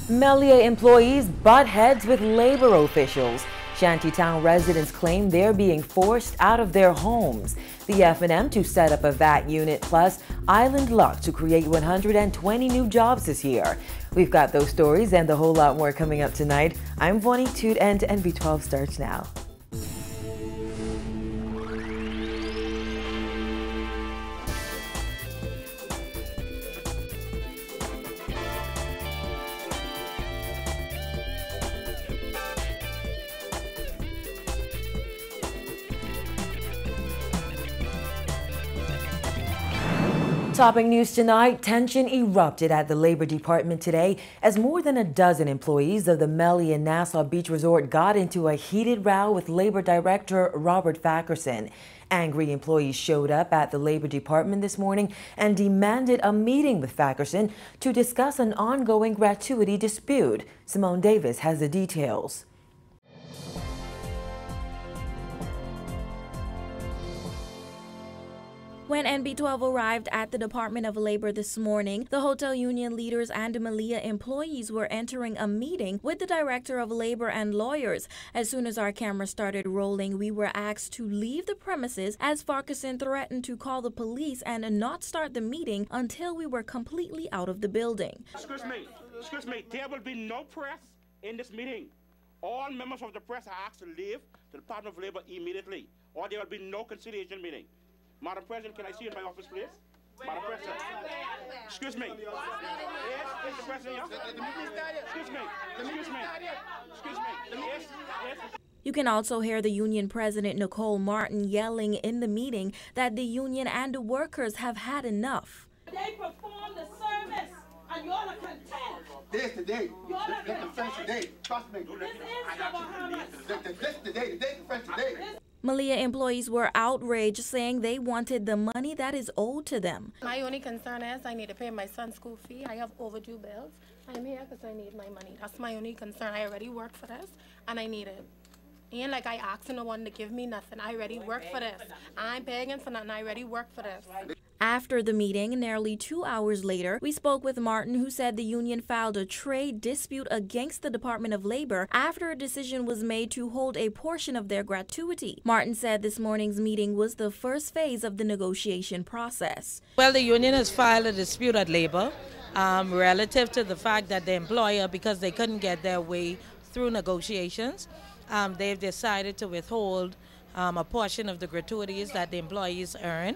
Melia employees butt heads with labor officials. Shantytown residents claim they're being forced out of their homes. The F&M to set up a VAT unit plus Island Luck to create 120 new jobs this year. We've got those stories and a whole lot more coming up tonight. I'm Vonnie Toot and NB12 starts now. Topping news tonight, tension erupted at the Labor Department today as more than a dozen employees of the Melia Nassau Beach Resort got into a heated row with Labor Director Robert Fackerson. Angry employees showed up at the Labor Department this morning and demanded a meeting with Fackerson to discuss an ongoing gratuity dispute. Simone Davis has the details. When NB12 arrived at the Department of Labor this morning, the hotel union leaders and Melia employees were entering a meeting with the Director of Labor and lawyers. As soon as our camera started rolling, we were asked to leave the premises as Farquharson threatened to call the police and not start the meeting until we were completely out of the building. Excuse me, there will be no press in this meeting. All members of the press are asked to leave the Department of Labor immediately, or there will be no conciliation meeting. Madam President, can I see you in my office, please? Madam President. Excuse me. Yes, Mr. President. Excuse me. Excuse me. Excuse me. Yes, yes. You can also hear the union president, Nicole Martin, yelling in the meeting that the union and the workers have had enough. They perform the service and you're the content. This today. This the French today. Trust me. This is the Bahamas. This today. This the French today. Melia employees were outraged, saying they wanted the money that is owed to them. My only concern is I need to pay my son's school fee. I have overdue bills. I'm here because I need my money. That's my only concern. I already worked for this, and I need it. And like I asked no one to give me nothing. I already worked for this. I'm begging for nothing. I already worked for this. After the meeting, nearly 2 hours later, we spoke with Martin, who said the union filed a trade dispute against the Department of Labor after a decision was made to hold a portion of their gratuity. Martin said this morning's meeting was the first phase of the negotiation process. Well, the union has filed a dispute at Labor relative to the fact that the employer, because they couldn't get their way through negotiations, they've decided to withhold a portion of the gratuities that the employees earn.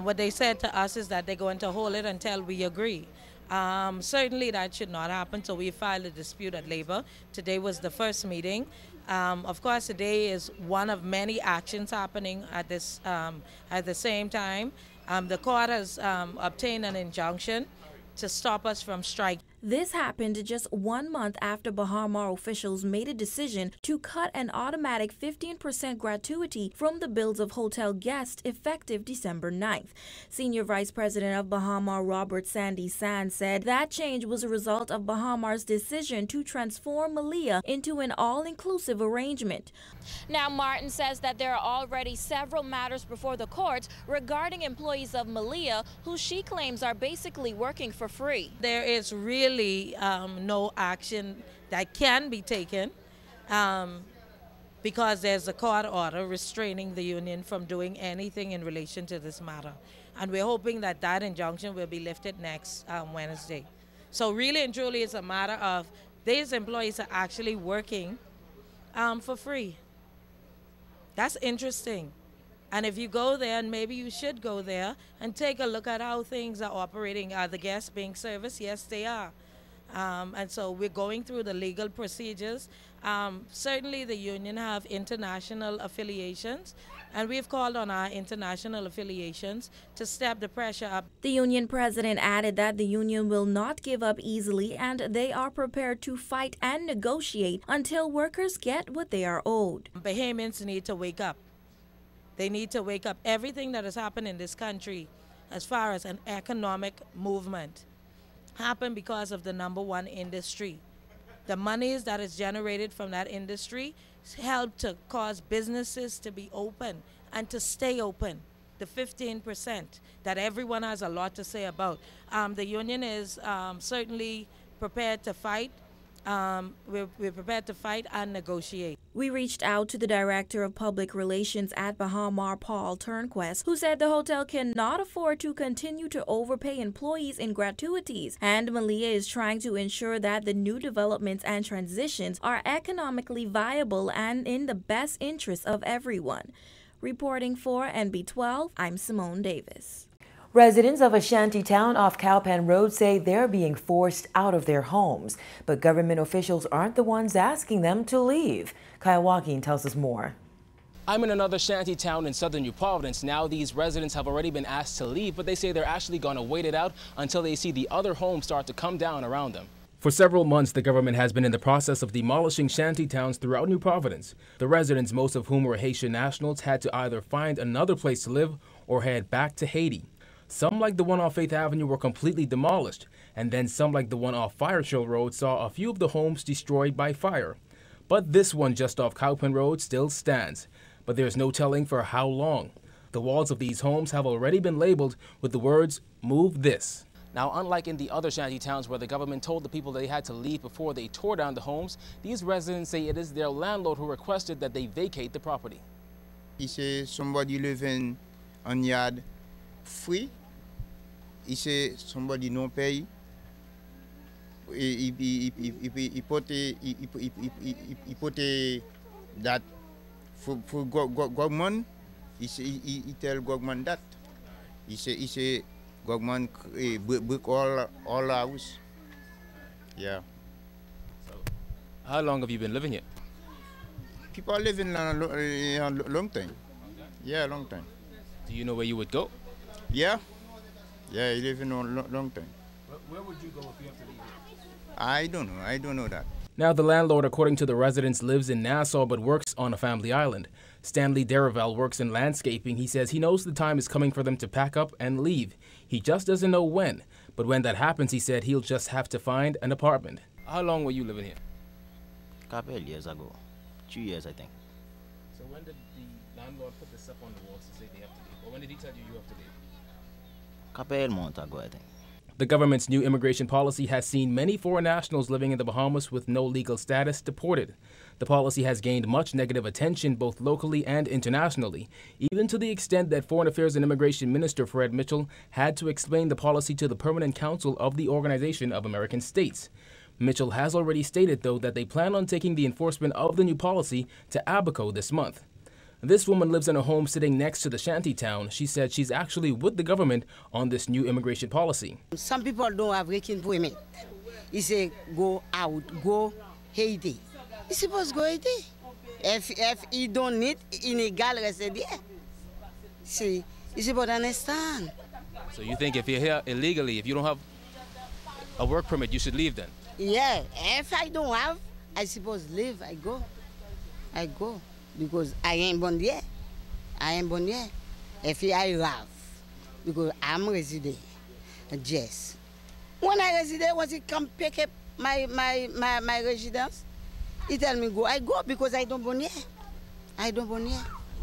What they said to us is that they're going to hold it until we agree. Certainly that should not happen, so we filed a dispute at Labor. Today was the first meeting. Of course, today is one of many actions happening at this at the same time. The court has obtained an injunction to stop us from striking. This happened just 1 month after Bahama officials made a decision to cut an automatic 15% gratuity from the bills of hotel guests effective December 9th. Senior Vice President of Bahama, Robert Sandy Sand, said that change was a result of Bahama's decision to transform Melia into an all-inclusive arrangement. Now, Martin says that there are already several matters before the courts regarding employees of Melia who she claims are basically working for free. There is really no action that can be taken because there's a court order restraining the union from doing anything in relation to this matter. And we're hoping that that injunction will be lifted next Wednesday. So really and truly it's a matter of these employees are actually working for free. That's interesting. And if you go there, and maybe you should go there and take a look at how things are operating. Are the guests being serviced? Yes, they are. And so we're going through the legal procedures. Certainly the union have international affiliations, and we've called on our international affiliations to step the pressure up. The union president added that the union will not give up easily, and they are prepared to fight and negotiate until workers get what they are owed. Bahamians need to wake up. They need to wake up. Everything that has happened in this country as far as an economic movement happened because of the #1 industry. The monies that is generated from that industry help to cause businesses to be open and to stay open. The 15% that everyone has a lot to say about. The union is certainly prepared to fight. We're prepared to fight and negotiate. We reached out to the Director of Public Relations at Bahar Mar, Paul Turnquest, who said the hotel cannot afford to continue to overpay employees in gratuities, and Melia is trying to ensure that the new developments and transitions are economically viable and in the best interest of everyone. Reporting for NB12, I'm Simone Davis. Residents of a shanty town off Cowpen Road say they're being forced out of their homes, but government officials aren't the ones asking them to leave. Kyle Joaquin tells us more. I'm in another shanty town in southern New Providence. Now these residents have already been asked to leave, but they say they're actually going to wait it out until they see the other homes start to come down around them. For several months, the government has been in the process of demolishing shanty towns throughout New Providence. The residents, most of whom were Haitian nationals, had to either find another place to live or head back to Haiti. Some, like the one off 8th Avenue, were completely demolished, and then some, like the one off Fire Trail Road, saw a few of the homes destroyed by fire. But this one just off Cowpen Road still stands, but there's no telling for how long. The walls of these homes have already been labeled with the words, "Move this." Now, unlike in the other shanty towns where the government told the people they had to leave before they tore down the homes, these residents say it is their landlord who requested that they vacate the property. He says somebody living on yard free. He said somebody no pay. He put that for government. He tell government that. He say government break all house. Yeah. So, how long have you been living here? People are living a long time. Yeah, long time. Do you know where you would go? Yeah. Yeah, you live in a long time. Where would you go if you have to leave here? I don't know. I don't know that. Now, the landlord, according to the residents, lives in Nassau but works on a family island. Stanley Derival works in landscaping. He says he knows the time is coming for them to pack up and leave. He just doesn't know when. But when that happens, he said he'll just have to find an apartment. How long were you living here? A couple of years ago. 2 years, I think. So when did the landlord put this up on the walls to say they have to leave? Or when did he tell you you have to leave? Couple of months ago, I think. The government's new immigration policy has seen many foreign nationals living in the Bahamas with no legal status deported. The policy has gained much negative attention both locally and internationally, even to the extent that Foreign Affairs and Immigration Minister Fred Mitchell had to explain the policy to the Permanent Council of the Organization of American States. Mitchell has already stated, though, that they plan on taking the enforcement of the new policy to Abaco this month. This woman lives in a home sitting next to the shanty town. She said she's actually with the government on this new immigration policy. Some people don't have working permit. He say go out, go Haiti. He's supposed to go Haiti. If he don't need illegal resident, see, he's supposed to understand. So you think if you're here illegally, if you don't have a work permit, you should leave then? Yeah, if I don't have, I suppose leave, I go. Because I ain't born here. If I have, because I'm resident, yes. When I resident, once he come pick up my residence, he tell me go. I go because I don't born here.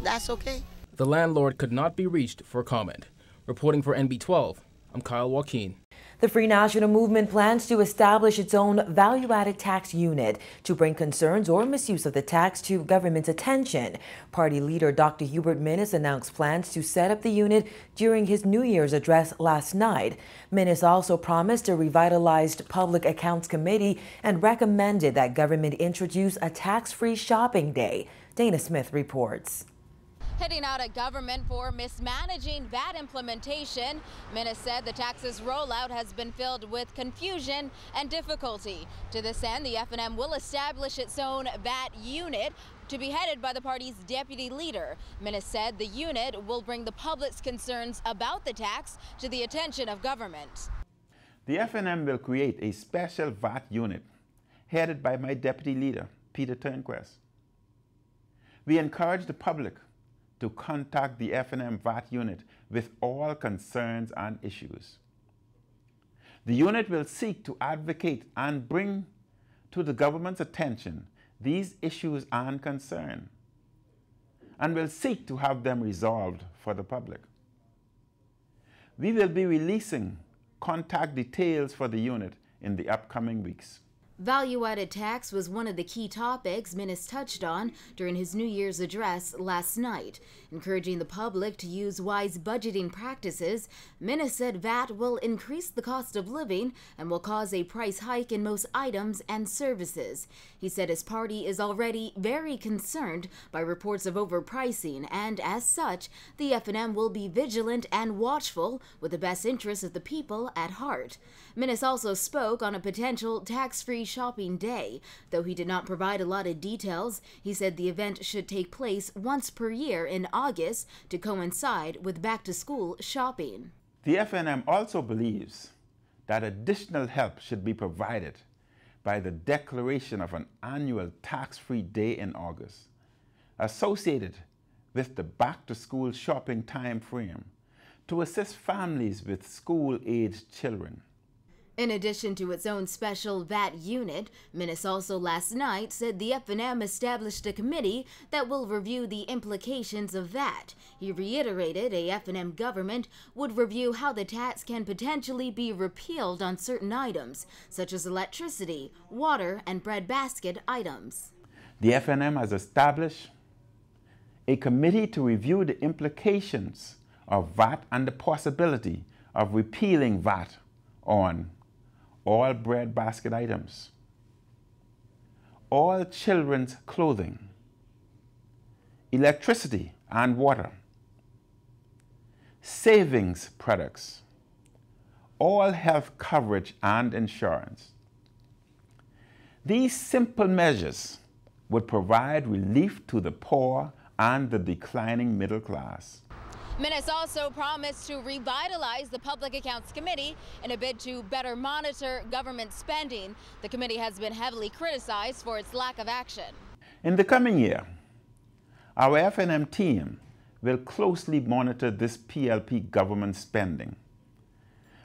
That's okay. The landlord could not be reached for comment. Reporting for NB12, I'm Kyle Joaquin. The Free National Movement plans to establish its own value-added tax unit to bring concerns or misuse of the tax to government's attention. Party leader Dr. Hubert Minnis announced plans to set up the unit during his New Year's address last night. Minnis also promised a revitalized Public Accounts Committee and recommended that government introduce a tax-free shopping day. Dana Smith reports. Hitting out at government for mismanaging VAT implementation. Minnis said the taxes rollout has been filled with confusion and difficulty. To this end, the FNM will establish its own VAT unit to be headed by the party's deputy leader. Minnis said the unit will bring the public's concerns about the tax to the attention of government. The FNM will create a special VAT unit headed by my deputy leader, Peter Turnquest. We encourage the public to contact the FNM VAT unit with all concerns and issues. The unit will seek to advocate and bring to the government's attention these issues and concerns, and will seek to have them resolved for the public. We will be releasing contact details for the unit in the upcoming weeks. Value-added tax was one of the key topics Minnis touched on during his New Year's address last night. Encouraging the public to use wise budgeting practices, Minnis said VAT will increase the cost of living and will cause a price hike in most items and services. He said his party is already very concerned by reports of overpricing, and as such, the F&M will be vigilant and watchful with the best interests of the people at heart. Minnis also spoke on a potential tax-free shopping day. Though he did not provide a lot of details, he said the event should take place once per year in August to coincide with back-to-school shopping. The F&M also believes that additional help should be provided by the declaration of an annual tax-free day in August, associated with the back-to-school shopping time frame, to assist families with school-aged children. In addition to its own special VAT unit, Minnis also last night said the F&M established a committee that will review the implications of VAT. He reiterated a F&M government would review how the tax can potentially be repealed on certain items, such as electricity, water, and breadbasket items. The F&M has established a committee to review the implications of VAT and the possibility of repealing VAT on all breadbasket items, all children's clothing, electricity and water, savings products, all health coverage and insurance. These simple measures would provide relief to the poor and the declining middle class. Minnis also promised to revitalize the Public Accounts Committee in a bid to better monitor government spending. The committee has been heavily criticized for its lack of action. In the coming year, our F&M team will closely monitor this PLP government spending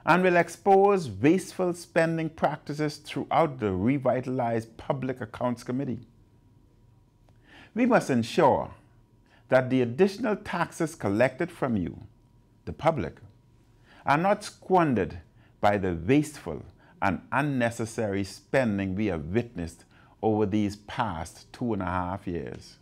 and will expose wasteful spending practices throughout the revitalized Public Accounts Committee. We must ensure that the additional taxes collected from you, the public, are not squandered by the wasteful and unnecessary spending we have witnessed over these past 2.5 years.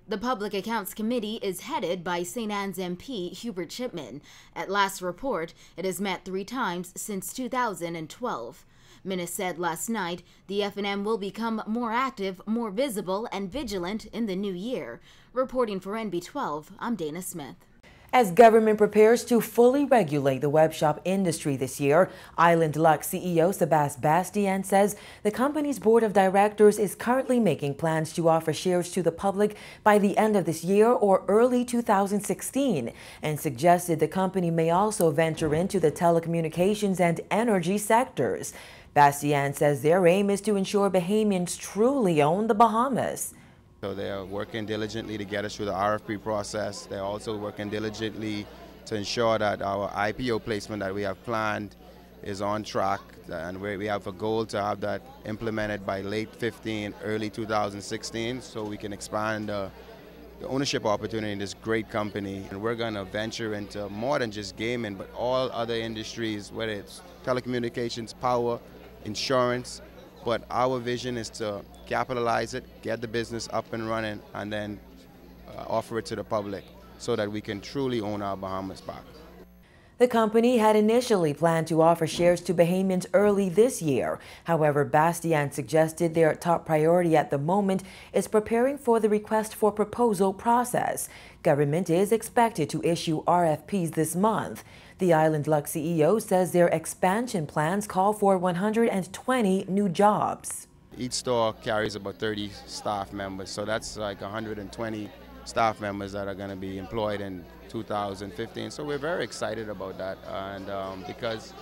The Public Accounts Committee is headed by St. Anne's MP Hubert Chipman. At last report, it has met 3 times since 2012. Minnis said last night the F&M will become more active, more visible, and vigilant in the new year. Reporting for NB12, I'm Dana Smith. As government prepares to fully regulate the web shop industry this year, Island Luck CEO Sebastien Bastien says the company's board of directors is currently making plans to offer shares to the public by the end of this year or early 2016, and suggested the company may also venture into the telecommunications and energy sectors. Bastien says their aim is to ensure Bahamians truly own the Bahamas. So they are working diligently to get us through the RFP process. They're also working diligently to ensure that our IPO placement that we have planned is on track, and we have a goal to have that implemented by late 15, early 2016, so we can expand the ownership opportunity in this great company. And we're going to venture into more than just gaming, but all other industries, whether it's telecommunications, power, insurance. But our vision is to capitalize it, get the business up and running, and then offer it to the public so that we can truly own our Bahamas back. The company had initially planned to offer shares to Bahamians early this year. However, Bastien suggested their top priority at the moment is preparing for the request for proposal process. Government is expected to issue RFPs this month. The Island Luck CEO says their expansion plans call for 120 new jobs. Each store carries about 30 staff members, so that's like 120 staff members that are going to be employed in 2015. So we're very excited about that, and because,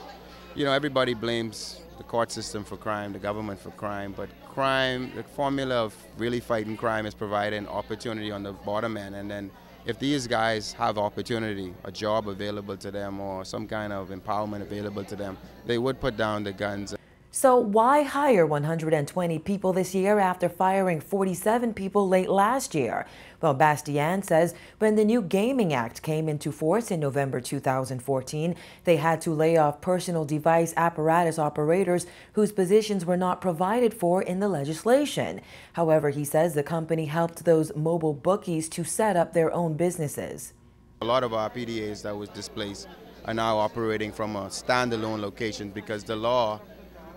you know, everybody blames the court system for crime, the government for crime, but crime, the formula of really fighting crime is providing opportunity on the bottom end, and then if these guys have opportunity, a job available to them or some kind of empowerment available to them, they would put down the guns. So why hire 120 people this year after firing 47 people late last year? Well, Bastian says when the new Gaming Act came into force in November 2014, they had to lay off personal device apparatus operators whose positions were not provided for in the legislation. However, he says the company helped those mobile bookies to set up their own businesses. A lot of our PDAs that was displaced are now operating from a standalone location because the law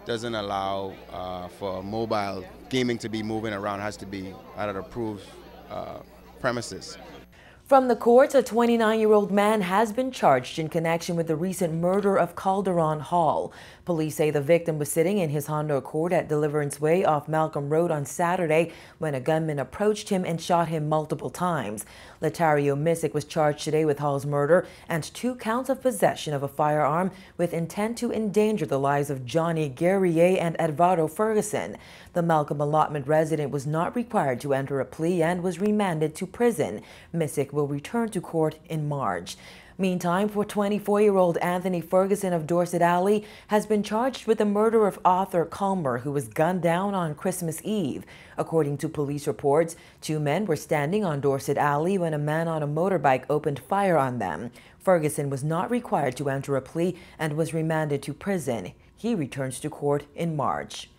doesn't allow for mobile gaming to be moving around. It has to be at an approved premises. From the courts, a 29-year-old man has been charged in connection with the recent murder of Calderon Hall. Police say the victim was sitting in his Honda Accord at Deliverance Way off Malcolm Road on Saturday when a gunman approached him and shot him multiple times. Latario Missick was charged today with Hall's murder and 2 counts of possession of a firearm with intent to endanger the lives of Johnny Guerrier and Edvardo Ferguson. The Malcolm allotment resident was not required to enter a plea and was remanded to prison. Missick will return to court in March. Meantime, 24-year-old Anthony Ferguson of Dorset Alley has been charged with the murder of Arthur Culmer, who was gunned down on Christmas Eve. According to police reports, 2 men were standing on Dorset Alley when a man on a motorbike opened fire on them. Ferguson was not required to enter a plea and was remanded to prison. He returns to court in March.